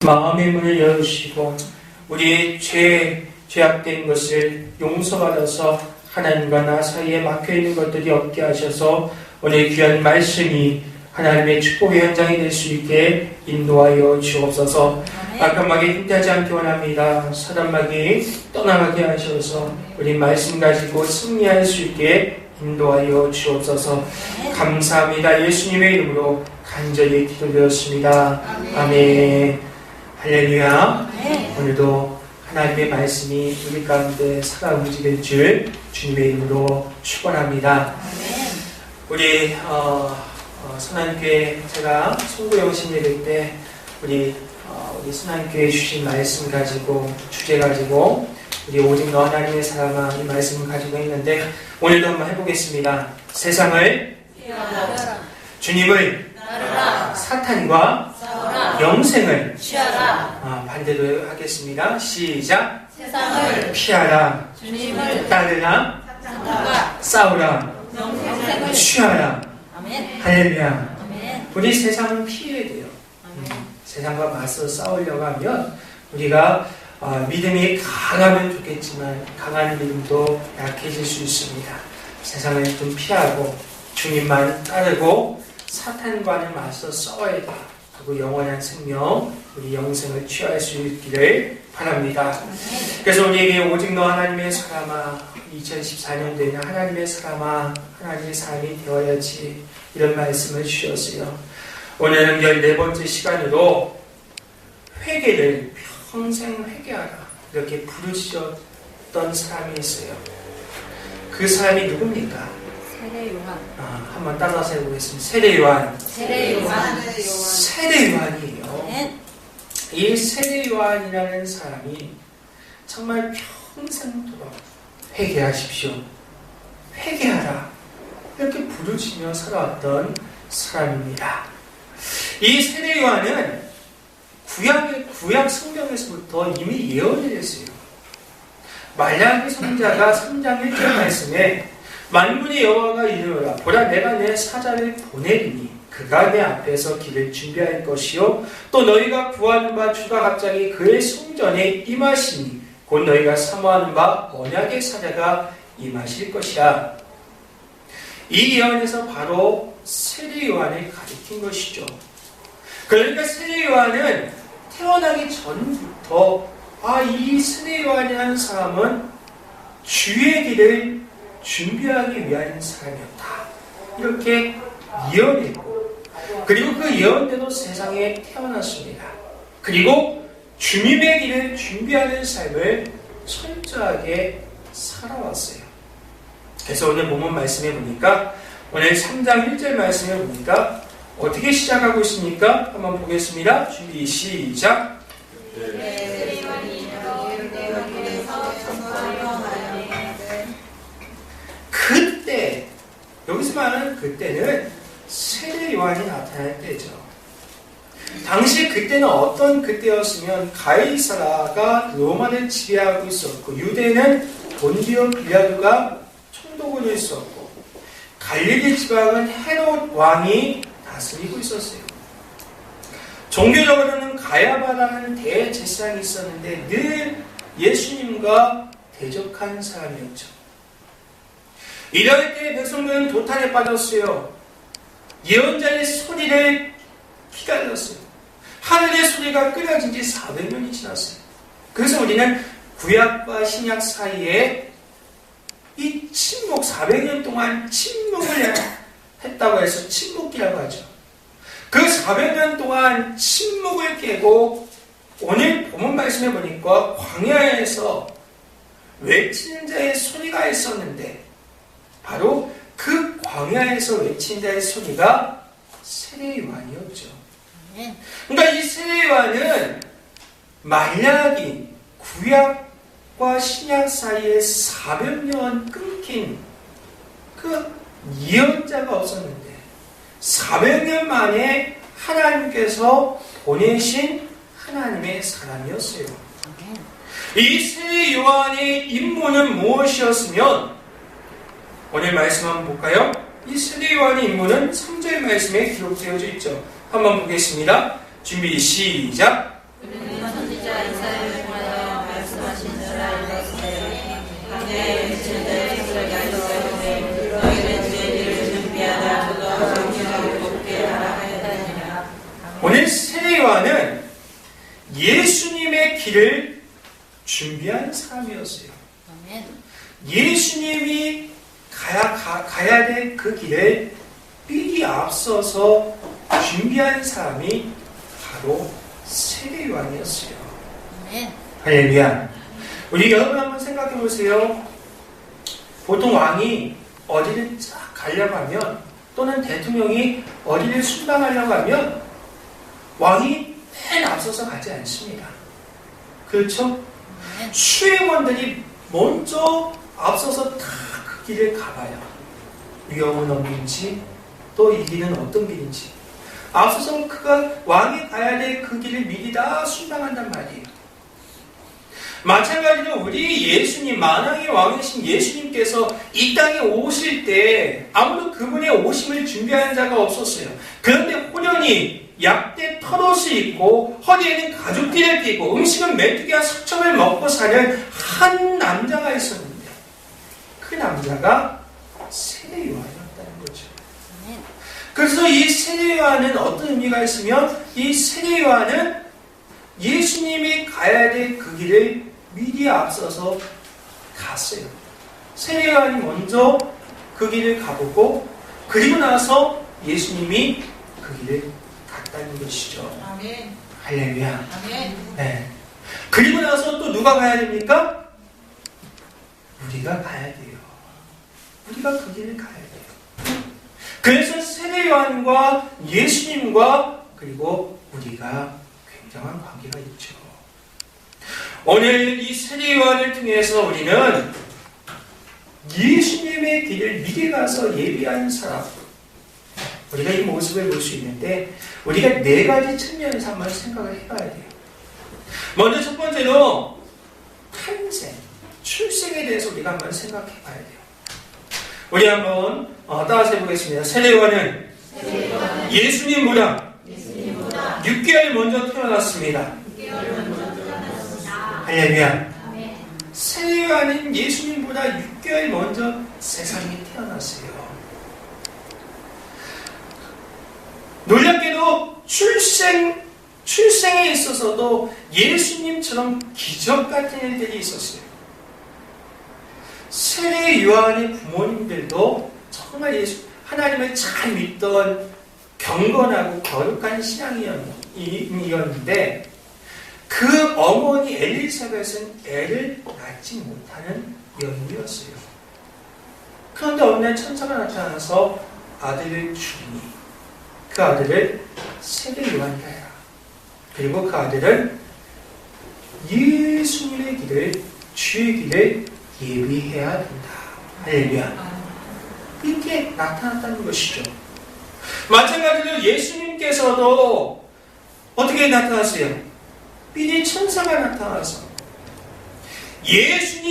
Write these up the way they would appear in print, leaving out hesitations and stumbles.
마음의 문을 열어주시고 우리의 죄악된 것을 용서받아서 하나님과 나 사이에 막혀있는 것들이 없게 하셔서 오늘 귀한 말씀이 하나님의 축복의 현장이 될 수 있게 인도하여 주옵소서. 악한 힘타지 않게 원합니다. 사단마귀 떠나가게 하셔서 우리 말씀 가지고 승리할 수 있게 인도하여 주옵소서. 감사합니다. 예수님의 이름으로 간절히 기도드렸습니다. 아멘. 할렐루야. 오늘도 하나님의 말씀이 우리 가운데 살아 움직일 줄 주님의 이름으로 축원합니다. 우리 선한교회 제가 송구영신 예배 때 우리 선한교회 주신 말씀 가지고 주제 가지고 우리 오직 너 하나님의 사람아 이 말씀을 가지고 있는데 오늘도 한번 해보겠습니다. 세상을 피하라. 주님을 따르라. 사탄과 싸우라. 영생을 취하라. 반대로 하겠습니다. 시작. 세상을 피하라. 주님을 따르라. 사탄과 싸우라. 영생을 취하라. 아멘. 할렐루야. 아멘. 우리 세상은 피해야 돼요. 세상과 맞서 싸우려고 하면 우리가 믿음이 강하면 좋겠지만 강한 믿음도 약해질 수 있습니다. 세상을 좀 피하고 주님만 따르고 사탄과는 맞서 싸워야 돼요. 그리고 영원한 생명, 우리 영생을 취할 수 있기를 바랍니다. 그래서 우리에게 오직 너 하나님의 사람아 2014년도에는 하나님의 사람아 하나님의 사람이 되어야지 이런 말씀을 주셨어요. 오늘은 14번째 시간으로 회개를 평생 회개하라 이렇게 부르짖었던 사람이 있어요. 그 사람이 누굽니까? 세례요한. 한번 따라서 해보겠습니다. 세례요한. 세례요한이에요. 네. 이 세례요한이라는 사람이 정말 평생도록 회개하십시오. 회개하라. 이렇게 부르짖며 살아왔던 사람입니다. 이 세례요한은 구약 성경에서부터 이미 예언을 했어요. 말라기 선지자가 3장 1절 말씀에 만군의 여호와가 이르노라 보라 내가 내 사자를 보내리니 그가 내 앞에서 길을 준비할 것이요 또 너희가 구하는 바 주가 갑자기 그의 성전에 임하시니 곧 너희가 사모하는 바 언약의 사자가 임하실 것이야. 이 예언에서 바로 세례 요한을 가리킨 것이죠. 그러니까 세례 요한은 태어나기 전부터 이 세례 요한이라는 사람은 주의 길을 준비하기 위한 사람이었다. 이렇게 예언했고 그리고 그 예언대로 세상에 태어났습니다. 그리고 주님의 길을 준비하는 삶을 철저하게 살아왔어요. 그래서 오늘 본문 말씀해 보니까 오늘 3장 1절 말씀해 보니까 어떻게 시작하고 있습니까? 한번 보겠습니다. 준비 시작. 그때 여기서 말하는 그때는 세례 요한이 나타날 때죠. 당시 그때는 어떤 그때였으면 가이사라가 로마를 지배하고 있었고 유대는 본디오 빌라도가 총독으로 있었고 갈릴리 지방은 헤롯 왕이 다스리고 있었어요. 종교적으로는 가야바라는 대제사장이 있었는데 늘 예수님과 대적한 사람이었죠. 이럴 때 백성들은 도탄에 빠졌어요. 예언자의 소리를 기다렸어요. 하늘의 소리가 끊어진 지 400년이 지났어요. 그래서 우리는 구약과 신약 사이에 이 침묵 400년 동안 침묵을 했다고 해서 침묵기라고 하죠. 그 400년 동안 침묵을 깨고 오늘 본문 말씀해 보니까 광야에서 외치는 자의 소리가 있었는데 바로 그 광야에서 외친 자의 소리가 세례 요한이었죠. 그러니까 이 세례 요한은 말라기 구약과 신약 사이에 400년 끊긴 그 예언자가 없었는데 400년 만에 하나님께서 보내신 하나님의 사람이었어요. 이 세례 요한의 임무는 무엇이었으면 오늘 말씀 한번 볼까요? 이 세례 요한의 임무는 3절 말씀에 기록되어져 있죠. 한번 보겠습니다. 준비 시작. 예수님의 길을 준비한 사람이었어요. 예수님이 가야 될 그 길을 미리 앞서서 준비한 사람이 바로 세례 요한이었어요. 할렐루야. 우리 여러분 한번 생각해 보세요. 보통 왕이 어디를 쫙 가려고 하면, 또는 대통령이 어디를 순방하려고 하면 왕이 맨 앞서서 가지 않습니다. 그렇죠? 수행원들이 먼저 앞서서 다 그 길을 가봐요. 위험은 없는지, 또 이 길은 어떤 길인지. 앞서서 그가 왕이 가야 될 그 길을 미리 다 순방한단 말이에요. 마찬가지로 우리 예수님, 만왕의 왕이신 예수님께서 이 땅에 오실 때 아무도 그분의 오심을 준비하는 자가 없었어요. 그런데 호련히 약대 털옷을 입고 허리에는 가죽띠를 띠고 음식은 메뚜기와 석청을 먹고 사는 한 남자가 있었는데, 그 남자가 세례 요한이었다는 거죠. 그래서 이 세례 요한은 어떤 의미가 있으면, 이 세례 요한은 예수님이 가야 될 그 길을 미리 앞서서 갔어요. 세례 요한이 먼저 그 길을 가보고, 그리고 나서 예수님이 그 길을 갔다는 것이죠. 아멘. 할렐루야. 아멘. 네. 그리고 나서 또 누가 가야 됩니까? 우리가 가야 돼요. 우리가 그 길을 가야 돼요. 그래서 세례 요한과 예수님과 그리고 우리가 굉장한 관계가 있죠. 오늘 이 세례 요한을 통해서 우리는 예수님의 길을 미리 가서 예비하는 사람, 우리가 이 모습을 볼 수 있는데, 우리가 네 가지 측면에서 한번 생각을 해봐야 돼요. 먼저 첫 번째로 탄생, 출생에 대해서 우리가 한번 생각해 봐야 돼요. 우리 한번 따라서 해보겠습니다. 세례 요한은 예수님보다 6개월 먼저 태어났습니다. 할렐루야. 세례 요한은 예수님보다 6개월 먼저 세상에 태어났어요. 놀랍게도 출생에 있어서도 예수님처럼 기적 같은 일들이 있었어요. 세례 요한의 부모님들도 정말 하나님을 잘 믿던 경건하고 거룩한 신앙이었는데, 그 어머니 엘리사벳은 애를 낳지 못하는 여인이었어요. 그런데 어느 날 천사가 나타나서 아들을 주니 그 아들을 세례 요한이라 해라. 그리고 그 아들은 예수님의 길을, 주의 길을 예비해야 된다. 할렐루야. 이렇게 나타났다는 것이죠. 마찬가지로 예수님께서도 어떻게 나타났어요? 미리 천사가 나타나서 예수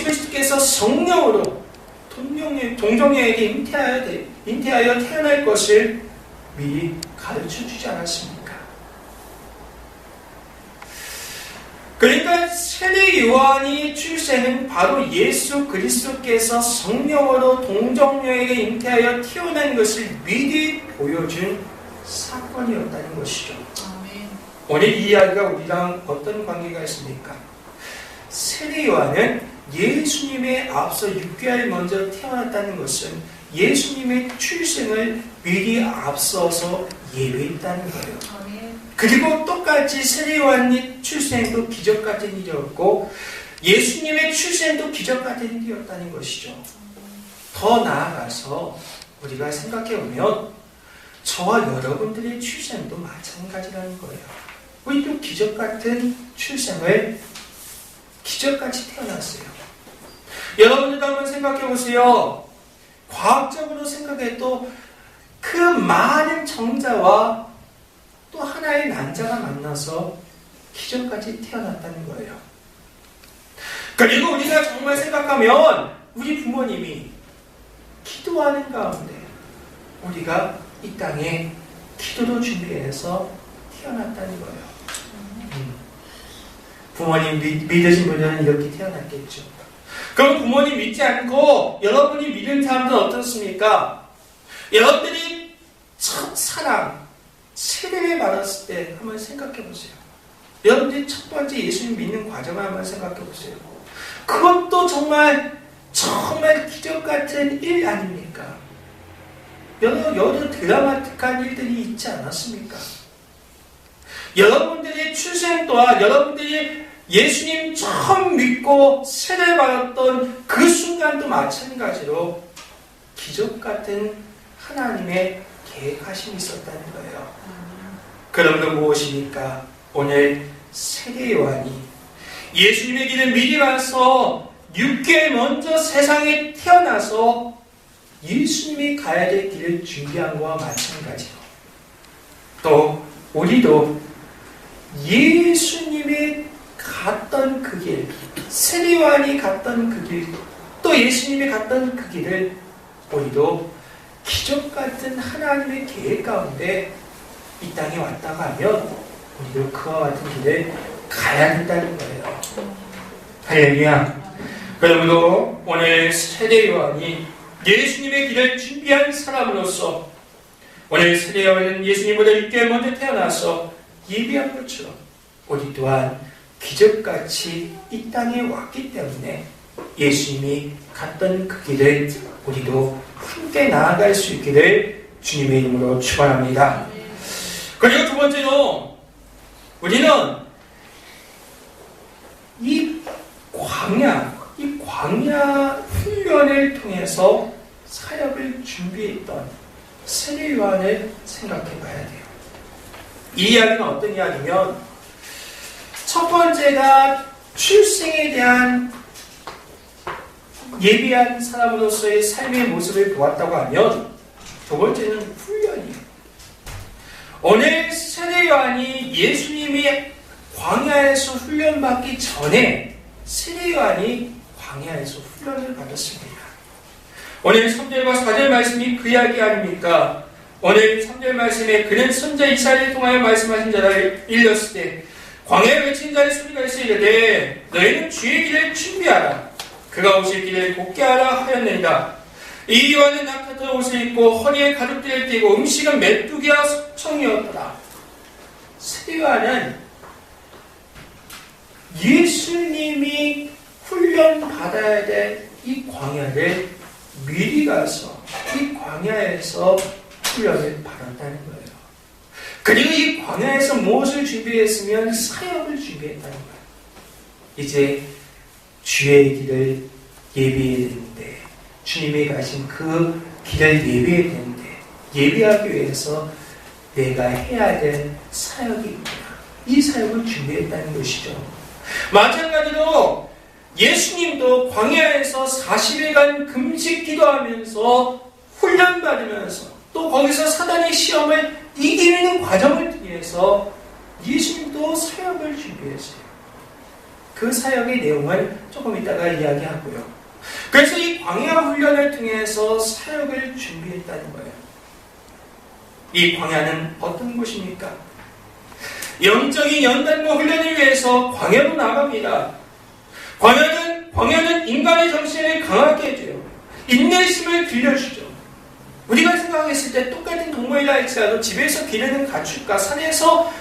그리스도께서 성령으로 동정녀에게 잉태하여 태어날 것을 미리 가르쳐 주지 않았습니까? 그러니까 세례 요한이 출생은 바로 예수 그리스도께서 성령으로 동정녀에게 잉태하여 태어난 것을 미리 보여준 사건이었다는 것이죠. 아멘. 오늘 이 이야기가 우리랑 어떤 관계가 있습니까? 세례 요한은 예수님의 앞서 6개월 먼저 태어났다는 것은 예수님의 출생을 미리 앞서서 예배했다는 거예요. 아멘. 그리고 똑같이 세례 요한의 출생도 기적 같은 일이었고, 예수님의 출생도 기적 같은 일이었다는 것이죠. 더 나아가서 우리가 생각해보면 저와 여러분들의 출생도 마찬가지라는 거예요. 우리도 기적 같은 출생을 기적같이 태어났어요. 여러분들도 한번 생각해보세요. 과학적으로 생각해도 그 많은 정자와 또 하나의 난자가 만나서 기적같이 태어났다는 거예요. 그리고 우리가 정말 생각하면 우리 부모님이 기도하는 가운데 우리가 이 땅에 기도로 준비해서 태어났다는 거예요. 부모님 믿으신 분들은 이렇게 태어났겠죠. 그럼 부모님 믿지 않고 여러분이 믿은 사람들은 어떻습니까? 여러분들이 첫 사랑, 세례를 받았을 때 한번 생각해 보세요. 여러분들이 첫 번째 예수님 믿는 과정을 한번 생각해 보세요. 그것도 정말 기적 같은 일 아닙니까? 여러 드라마틱한 일들이 있지 않았습니까? 여러분들의 출생 또한 여러분들이 예수님 처음 믿고 세례 받았던 그 순간도 마찬가지로 기적 같은 하나님의 계획하심이 있었다는 거예요. 그러므로 무엇입니까? 오늘 세례 요한이 예수님의 길을 미리 가서 6개월 먼저 세상에 태어나서 예수님이 가야 될 길을 준비한 것과 마찬가지로 또 우리도 예수님이 갔던 그 길, 세례 요한이 갔던 그 길, 또 예수님이 갔던 그 길을 우리도 기적 같은 하나님의 계획 가운데 이 땅에 왔다가 하면 우리도 그와 같은 길을 가야 된다는 거예요. 할렐루야. 그러므로 오늘 세례 요한이 예수님의 길을 준비한 사람으로서 오늘 세례 요한은 예수님보다 6개월 먼저 태어나서 예비한 것처럼 우리 또한 기적같이 이 땅에 왔기 때문에 예수님이 갔던 그 길을 우리도 함께 나아갈 수 있기를 주님의 이름으로 축원합니다. 그리고 두 번째로 우리는 이 광야 훈련을 통해서 사역을 준비했던 세례 요한을 생각해 봐야 돼요. 이 이야기는 어떤 이야기면 첫 번째가 출생에 대한 예비한 사람으로서의 삶의 모습을 보았다고 하면 두 번째는 훈련이에요. 오늘 세례 요한이 예수님이 광야에서 훈련받기 전에 세례 요한이 광야에서 훈련을 받았습니다. 오늘 3절과 4절 말씀이 그 이야기 아닙니까? 오늘 3절 말씀에 그는 선자 이사야를 통하여 말씀하신 자를 일렀을 때 광야에 외친 자의 소리가 있으리되 너희는 주의 길을 준비하라. 그가 오실 길을 곧게 하라 하였느니라. 이 요한은 낙타털 옷을 입고 허리에 가죽띠를 띠고 음식은 메뚜기와 석청이었더라. 세례 요한은 예수님이 훈련받아야 될 이 광야를 미리 가서 이 광야에서 훈련을 받았다는 거예요. 그리고 이 광야에서 무엇을 준비했으면 사역을 준비했다는 거예요. 이제 주의 길을 예비해야 되는데 주님이 가신 그 길을 예비해야 되는데 예비하기 위해서 내가 해야 될 사역이 있구나. 이 사역을 준비했다는 것이죠. 마찬가지로 예수님도 광야에서 40일간 금식 기도하면서 훈련받으면서 또 거기서 사단의 시험을 이기는 과정을 통해서 예수님도 사역을 준비했어요. 그 사역의 내용을 조금 이따가 이야기하고요. 그래서 이 광야 훈련을 통해서 사역을 준비했다는 거예요. 이 광야는 어떤 곳입니까? 영적인 연단과 훈련을 위해서 광야로 나갑니다. 광야는 인간의 정신을 강하게 해줘요. 인내심을 길러주죠. 우리가 생각했을 때 똑같은 동물이라 할지라도 집에서 기르는 가축과 산에서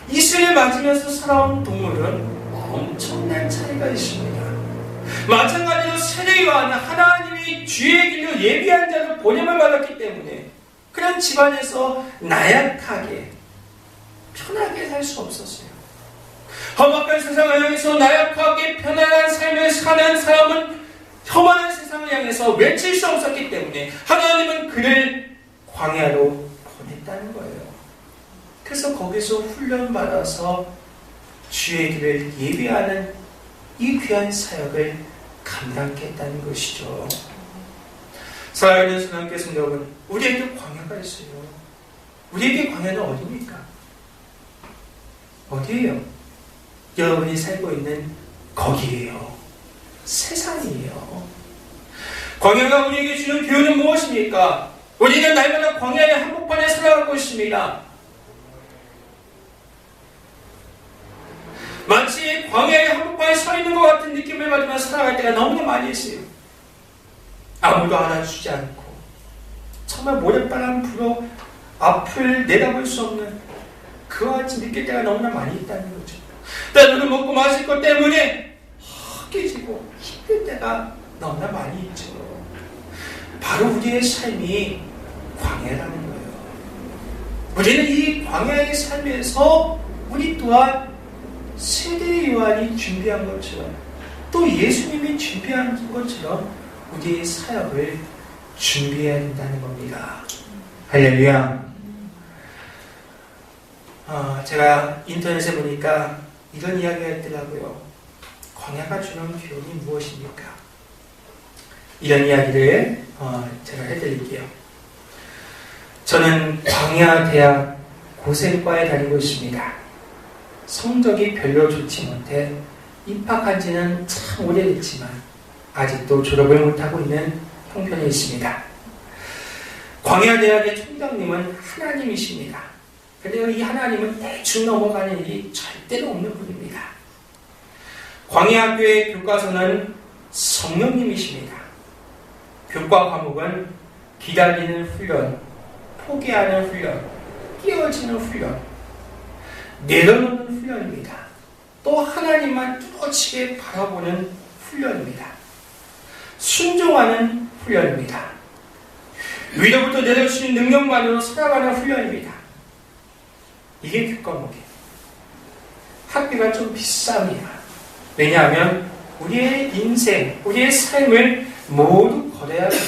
이슬을 맞으면서 살아온 동물은 엄청난 차이가 있습니다. 마찬가지로 세례 요한은 하나님이 주의 길로 예비한 자로 보냄을 받았기 때문에 그런 집안에서 나약하게 편하게 살 수 없었어요. 험악한 세상을 향해서 나약하게 편안한 삶을 사는 사람은 험한 세상을 향해서 외칠 수 없었기 때문에 하나님은 그를 광야로 보냈다는 거예요. 그래서 거기서 훈련받아서 주의 길을 예비하는 이 귀한 사역을 감당했다는 것이죠. 사랑하는 하나님께 성도분, 우리에게 광야가 있어요. 우리에게 광야는 어디입니까? 어디예요? 여러분이 살고 있는 거기에요. 세상이에요. 광야가 우리에게 주는 교훈은 무엇입니까? 우리는 날마다 광야의 한복판에 살아가고 있습니다. 마치 광야의 한복판에 서 있는 것 같은 느낌을 받으면서 살아갈 때가 너무나 많이 있어요. 아무도 알아주지 않고 정말 모래바람 불어 앞을 내다볼 수 없는 그와 같이 느낄 때가 너무나 많이 있다는 거죠. 때로는 먹고 마실 것 때문에 허기지고 힘들 때가 너무나 많이 있죠. 바로 우리의 삶이 광야라는 거예요. 우리는 이 광야의 삶에서 우리 또한 세대 요한이 준비한 것처럼 또 예수님이 준비한 것처럼 우리의 사역을 준비해야 된다는 겁니다. 할렐루야. 제가 인터넷에 보니까 이런 이야기가 있더라고요. 광야가 주는 교훈이 무엇입니까? 이런 이야기를 제가 해드릴게요. 저는 광야대학 고생과에 다니고 있습니다. 성적이 별로 좋지 못해 입학한 지는 참 오래됐지만 아직도 졸업을 못하고 있는 형편에 있습니다. 광야대학의 총장님은 하나님이십니다. 그런데 이 하나님은 대충 넘어가는 일이 절대로 없는 분입니다. 광야학교의 교과서는 성령님이십니다. 교과 과목은 기다리는 훈련, 포기하는 훈련, 끼어지는 훈련, 내려놓는 훈련입니다. 또 하나님만 뚜렷이 바라보는 훈련입니다. 순종하는 훈련입니다. 위로부터 내려주신 능력만으로 살아가는 훈련입니다. 이게 교과목이에요. 학비가 좀 비쌉니다. 왜냐하면 우리의 인생, 우리의 삶을 모두 걸어야 합니다.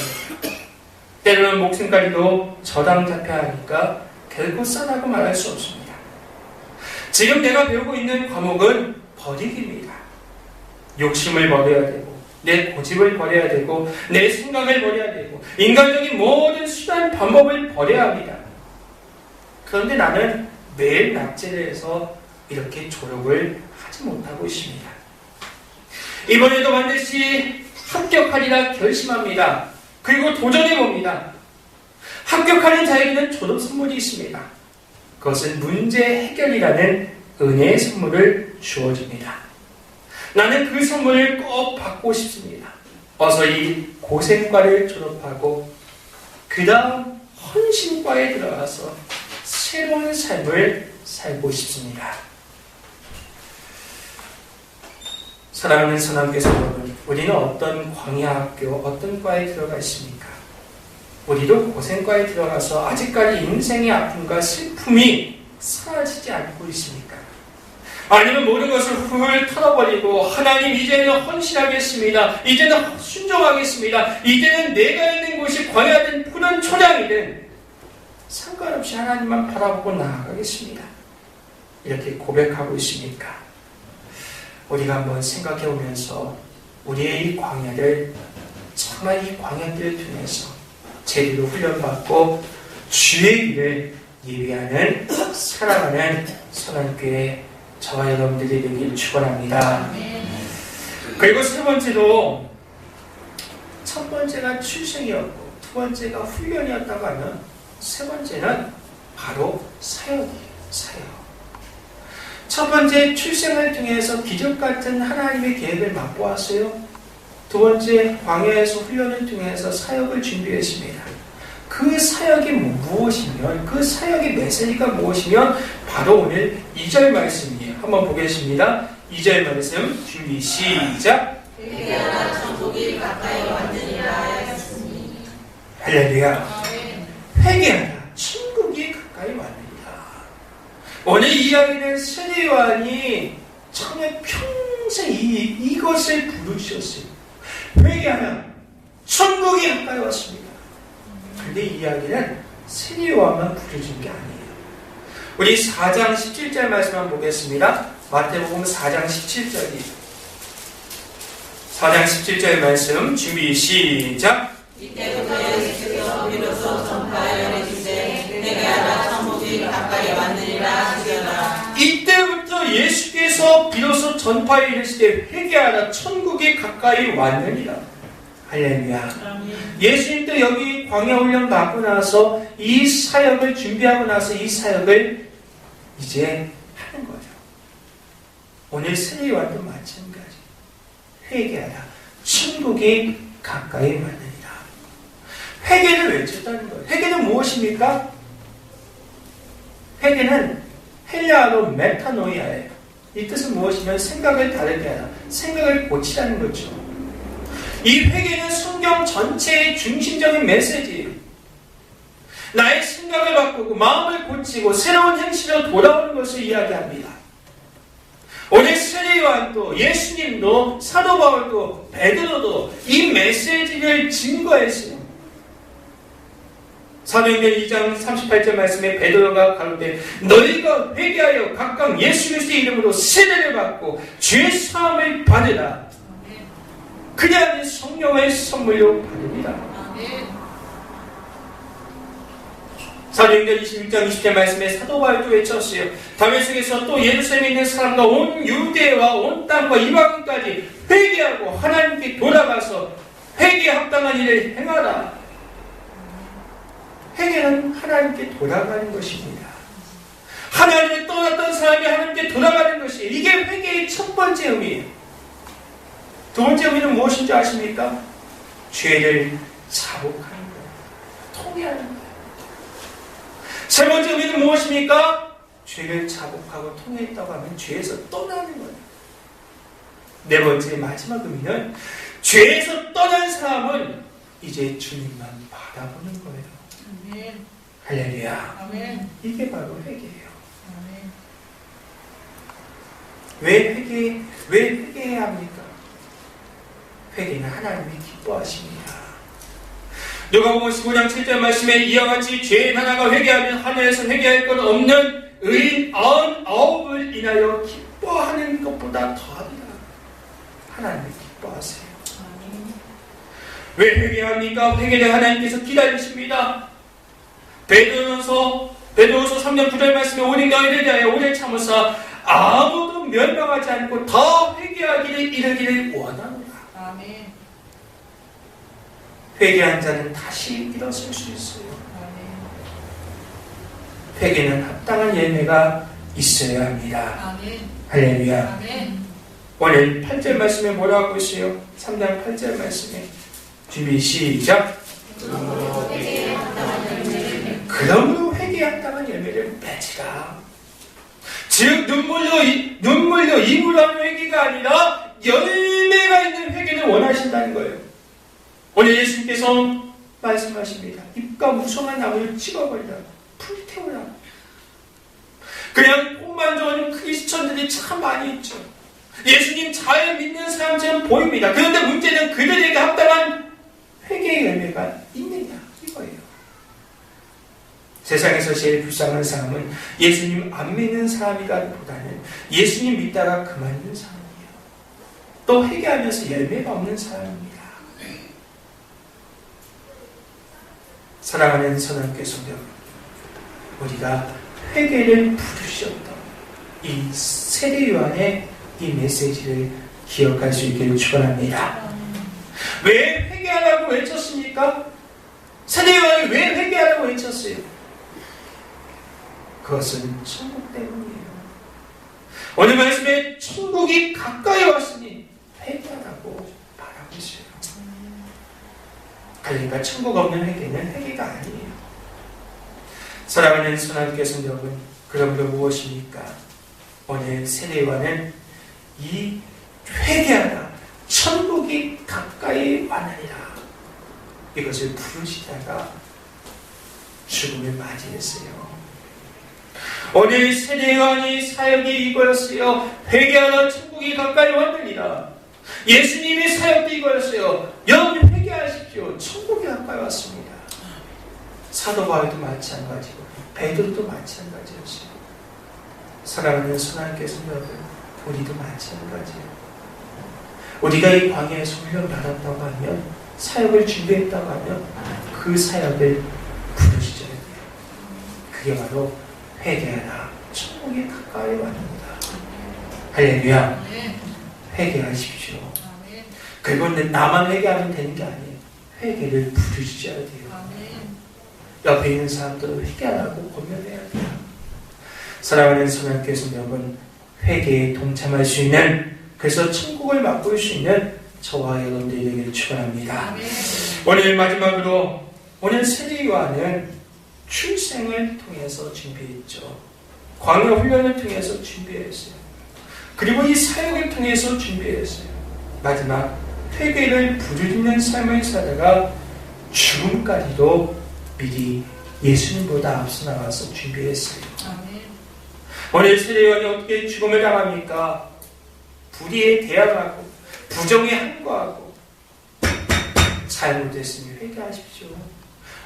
때로는 목숨까지도 저당 잡혀야 하니까 결코 싸다고 말할 수 없습니다. 지금 내가 배우고 있는 과목은 버리기입니다. 욕심을 버려야 되고 내 고집을 버려야 되고 내 생각을 버려야 되고 인간적인 모든 수단 방법을 버려야 합니다. 그런데 나는 매일 낙제를 해서 이렇게 졸업을 하지 못하고 있습니다. 이번에도 반드시 합격하리라 결심합니다. 그리고 도전해봅니다. 합격하는 자에게는 졸업 선물이 있습니다. 그것은 문제 해결이라는 은혜의 선물을 주어줍니다. 나는 그 선물을 꼭 받고 싶습니다. 어서 이 고생과를 졸업하고 그 다음 헌신과에 들어가서 새로운 삶을 살고 싶습니다. 사랑하는 선함교사 여러분, 우리는 어떤 광야학교, 어떤 과에 들어가 있습니까? 우리도 고생과에 들어가서 아직까지 인생의 아픔과 슬픔이 사라지지 않고 있습니까? 아니면 모든 것을 훌훌 털어버리고 하나님 이제는 헌신하겠습니다. 이제는 순종하겠습니다. 이제는 내가 있는 곳이 광야든 푸른 초장이든 상관없이 하나님만 바라보고 나아가겠습니다. 이렇게 고백하고 있습니까? 우리가 한번 생각해 보면서 우리의 이 광야를 정말 이 광야길을 통해서 제대로 훈련받고 주의 일을 예비하는 살아가는 선한교회 저와 여러분들이 되길 축원합니다. 그리고 세 번째로 첫 번째가 출생이었고 두 번째가 훈련이었다고 하면 세 번째는 바로 사역이에요. 사역. 첫 번째 출생을 통해서 기적 같은 하나님의 계획을 맛보았어요. 두 번째 광야에서 훈련을 통해서 사역을 준비했습니다. 그 사역이 무엇이면 그 사역의 메시지가 무엇이면 바로 오늘 2절 말씀이에요. 한번 보겠습니다. 2절 말씀 준비 시작. 회개하라 천국이 가까이 왔느니라 하였으니. 할렐루야. 회개하라 천국이 가까이 왔느니라. 오늘 이야기는 세례 요한이 처음에 평생 이것을 부르셨어요. 회개하라 천국이 가까이 왔습니다. 그런데 이 이야기는 세례 요한만 부르신 게 아니에요. 우리 4장 17절 말씀 한번 보겠습니다. 마태복음 4장 17절이 4장 17절 말씀 준비 시작. 이때부터 예수께서 비로소 전파하여 이르시되 회개하라 천국이 가까이 왔느니라 하시더라. 이때부터 예수께서 비로소 전파에 이르시되 회개하라 천국이 가까이 왔느니라. 할렐루야. 예수님도 여기 광야훈련 받고 나서 이 사역을 준비하고 나서 이 사역을 이제 하는 거죠. 오늘 세례 요한도 마찬가지. 회개하라 천국이 가까이 왔느니라. 회개를 외쳤다는 거예요. 회개는 무엇입니까? 회개는 헬라어로 메타노이아예요. 이 뜻은 무엇이면 생각을 다르게 하라, 생각을 고치라는 거죠. 이 회개는 성경 전체의 중심적인 메시지예요. 나의 생각을 바꾸고 마음을 고치고 새로운 행실로 돌아오는 것을 이야기합니다. 오늘 세례요한도 예수님도 사도 바울도 베드로도 이 메시지를 증거했어요. 사도행전 2장 38절 말씀에 베드로가 가로되 너희가 회개하여 각각 예수 그리스도의 이름으로 세례를 받고 죄 사함을 받으라. 그냥 성령의 선물로 받으리라. 사도행전 21장 20절 말씀에 사도 바울도 외쳤어요. 다메섹에서 또 예루살렘에 있는 사람과 온 유대와 온 땅과 이방인까지 회개하고 하나님께 돌아가서 회개에 합당한 일을 행하라. 회개는 하나님께 돌아가는 것입니다. 하나님을 떠났던 사람이 하나님께 돌아가는 것이 이게 회개의 첫 번째 의미예요. 두 번째 의미는 무엇인지 아십니까? 죄를 자복하는 거예요. 통회하는 거예요. 세 번째 의미는 무엇입니까? 죄를 자복하고 통회했다고 하면 죄에서 떠나는 거예요. 네 번째 마지막 의미는 죄에서 떠난 사람은 이제 주님만 바라보는 거예요. 아멘. 할렐루야. 아멘. 이게 바로 회개예요. 아멘. 왜 회개해야 합니까? 회개는 하나님이 기뻐하십니다. 누가복음 15장 7절 말씀에 이와 같이 죄인 하나가 회개하면 하늘에서 회개할 것 없는 의인 99을 인하여 기뻐하는 것보다 더하리라. 하나님이 기뻐하세요. 왜 회개합니까? 회개를 하나님께서 기다리십니다. 베드로서 3장 9절 말씀에 오직 너희를 대하여 오래 참으사 아무도 멸망하지 않고 더 회개하기를 이르기를 원하노라. 아멘. 회개한 자는 다시 일어설 수 있어요. 회개는 합당한 열매가 있어야 합니다. 아멘. 할렐루야. 아멘. 오늘 8절 말씀에 뭐라고 있어요? 3장 8절 말씀에 준비 시작. 그러므로 회개에 합당한 열매를 맺으라. 즉 눈물로 입으로 하는 회개가 아니라 열매가 있는 회개를 원하신다는 거예요. 오늘 예수님께서 말씀하십니다. 잎과 무성한 나무를 찍어버리라. 불태우라. 그냥 폼만 좋은 크리스천들이 참 많이 있죠. 예수님 잘 믿는 사람처럼 보입니다. 그런데 문제는 그들에게 합당한 회개의 열매가 있느냐 이거예요. 세상에서 제일 불쌍한 사람은 예수님 안 믿는 사람이라기보다는 예수님 믿다가 그만둔 사람이에요. 또 회개하면서 열매가 없는 사람입니다. 사랑하는 선함교회 성도 여러분, 우리가 회개를 부르셨던 이 세례 요한의 이 메시지를 기억할 수 있기를 축원합니다. 왜 회개하라고 외쳤습니까? 세례 요한이 왜 회개하라고 외쳤어요? 그것은 천국 때문이에요. 오늘 말씀에 천국이 가까이 왔으니 회개하라고 말하고 있어요. 그러니까 천국 없는 회개는 회개가 아니에요. 사랑하는 선하님께 성도 여러분, 그러므로 무엇입니까? 오늘 세례요한은 이 회개하라, 천국이 가까이 왔느니라 이것을 부르시다가 죽음을 맞이했어요. 오늘 세례요한이 사역이 이거였어요. 회개하라, 천국이 가까이 왔느니라. 예수님의 사역도 이거였어요. 여러분 회개하십시오. 천국이 가까이 왔습니다. 사도 바울도 마찬가지고 베드로도 마찬가지였어요. 사랑하는 선하님께 성도들, 우리도 마찬가지예요. 우리가 이 광야에서 훈련 받았다고 하면, 사역을 준비했다고 하면 그 사역을 부르시셔야 돼요. 그게 바로 회개하라, 천국이 가까이 왔습니다. 할렐루야. 회개하십시오. 그리고 나만 회개하면 되는 게 아니에요. 회개를 부르셔야 돼요. 옆에 있는 사람들은 회개하라고 권면해야 돼요. 사랑하는 선하님께 성도 여러분, 회개에 동참할 수 있는, 그래서 천국을 맛볼 수 있는 저와 여러분들이 되기를 축원합니다. 오늘 마지막으로, 오늘 세례 요한은 출생을 통해서 준비했죠. 광야 훈련을 통해서 준비했어요. 그리고 이 사역을 통해서 준비했어요. 마지막 회개를 부르짖는 삶을 살다가 죽음까지도 미리 예수님보다 앞서 나가서 준비했어요. 아멘. 오늘 세례요한이 어떻게 죽음을 당합니까? 불의에 대항하고 부정에 항거하고 잘못했으니 회개하십시오.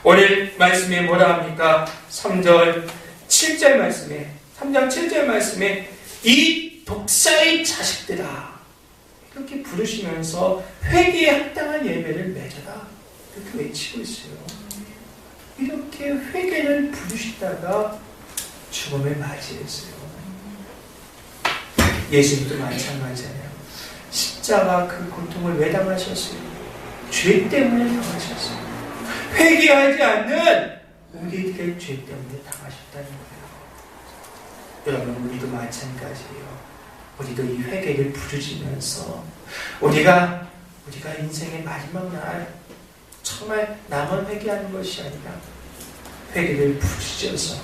오늘 말씀에 뭐라 합니까? 3장 7절 말씀에 이 독사의 자식들아 이렇게 부르시면서 회개에 합당한 예배를 맺어라 이렇게 외치고 있어요. 이렇게 회개를 부르시다가 죽음을 맞이했어요. 예수님도 마찬가지잖아요. 십자가 그 고통을 왜 당하셨어요? 죄 때문에 당하셨어요. 회개하지 않는 우리들의 죄 때문에 당하셨다는 거예요. 여러분, 우리도 마찬가지예요. 우리도 이 회개를 부르짖으면서 우리가 인생의 마지막 날 정말 나만 회개하는 것이 아니라 회개를 부르짖어서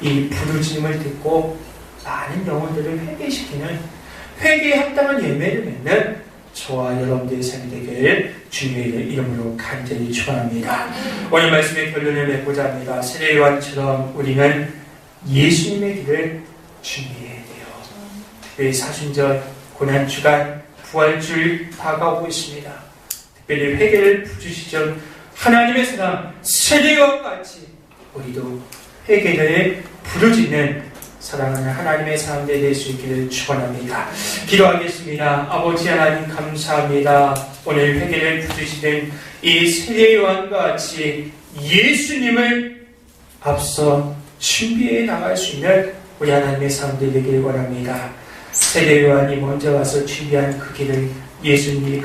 이 부르짖음을 듣고 많은 영혼들을 회개시키는 회개에 합당한 예배를 맺는 저와 여러분들의 삶이 되길 주님의 이름으로 간절히 축원합니다. 오늘 말씀의 결론을 맺고자 합니다. 세례요한처럼 우리는 예수님의 길을 준비해야 돼요. 특별히 사순절, 고난주간, 부활주일 다가오고 있습니다. 특별히 회개를 부르시죠. 하나님의 사람 세례요한과 같이 우리도 회개를 부르짖는 사랑하는 하나님의 사람들이 될 수 있기를 축원합니다. 기도하겠습니다. 아버지 하나님 감사합니다. 오늘 회개를 부르시는 이 세례요한과 같이 예수님을 앞서 준비해 나갈 수 있는 우리 하나님의 사람들이 되기를 원합니다. 세례요한이 먼저 와서 준비한 그 길을 예수님이